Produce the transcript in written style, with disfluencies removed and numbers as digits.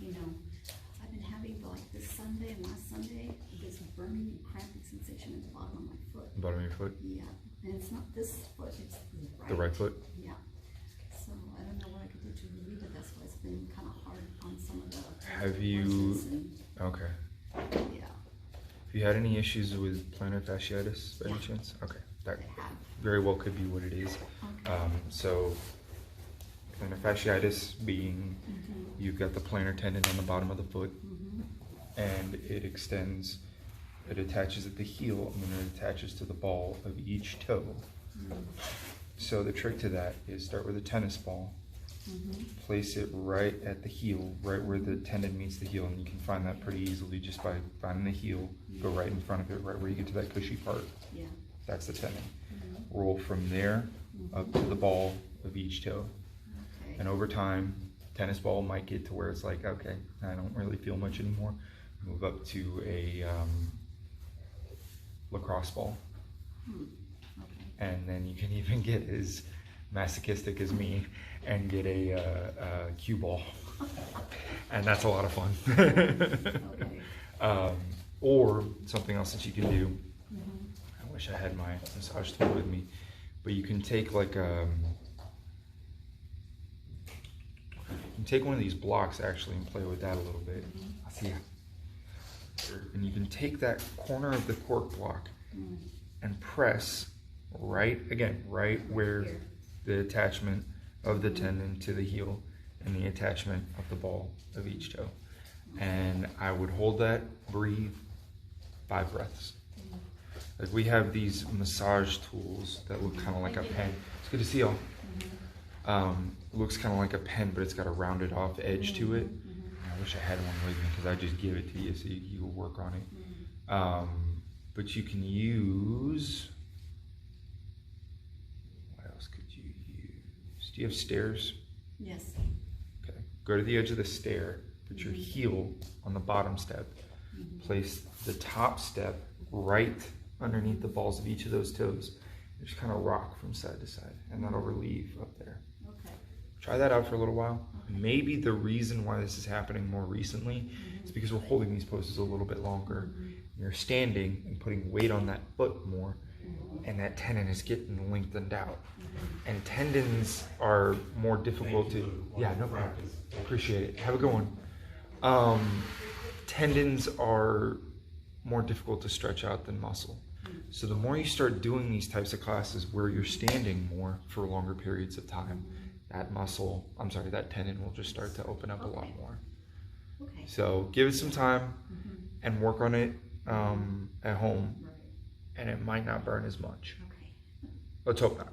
you know, I've been having like this Sunday and last Sunday, this burning cramping sensation in the bottom of my foot. The bottom of your foot? Yeah, and it's not this foot, it's The right foot? Yeah. So I don't know what I could do to relieve it. That's why it's been kind of hard on some of the. Have you? Okay. Yeah. Have you had any issues with plantar fasciitis by any chance? Okay, that I have. very well could be what it is. Okay. So plantar fasciitis being you've got the plantar tendon on the bottom of the foot, and it extends. It attaches at the heel, and then it attaches to the ball of each toe. So the trick to that is start with a tennis ball, place it right at the heel, right where the tendon meets the heel, and you can find that pretty easily just by finding the heel, go right in front of it, right where you get to that cushy part. Yeah. That's the tendon. Roll from there up to the ball of each toe. Okay. And over time, tennis ball might get to where it's like, okay, I don't really feel much anymore. Move up to a lacrosse ball. Okay. And then you can even get as masochistic as me and get a cue ball. And that's a lot of fun. Okay. Or something else that you can do. I wish I had my massage tool with me, but you can take like you can take one of these blocks actually and play with that a little bit. See, and you can take that corner of the cork block and press right where the attachment of the tendon to the heel and the attachment of the ball of each toe. And I would hold that, breathe, 5 breaths. Like we have these massage tools that look kind of like a pen. It's good to see y'all. It looks kind of like a pen, but it's got a rounded off edge to it. I wish I had one with me because I'd just give it to you so you will work on it. But you can use, what else could you use? Do you have stairs? Yes. Okay. Go to the edge of the stair, put your heel on the bottom step, place the top step right underneath the balls of each of those toes. Just kind of rock from side to side, and that'll relieve up there. Okay. Try that out for a little while. Maybe the reason why this is happening more recently is because we're holding these poses a little bit longer. You're standing and putting weight on that foot more, and that tendon is getting lengthened out. And tendons are more difficult to, yeah, no problem. Appreciate it. Have a good one. Tendons are more difficult to stretch out than muscle. So the more you start doing these types of classes where you're standing more for longer periods of time, that tendon will just start to open up a lot more. Okay. So give it some time and work on it at home, and it might not burn as much. Okay. Let's hope not.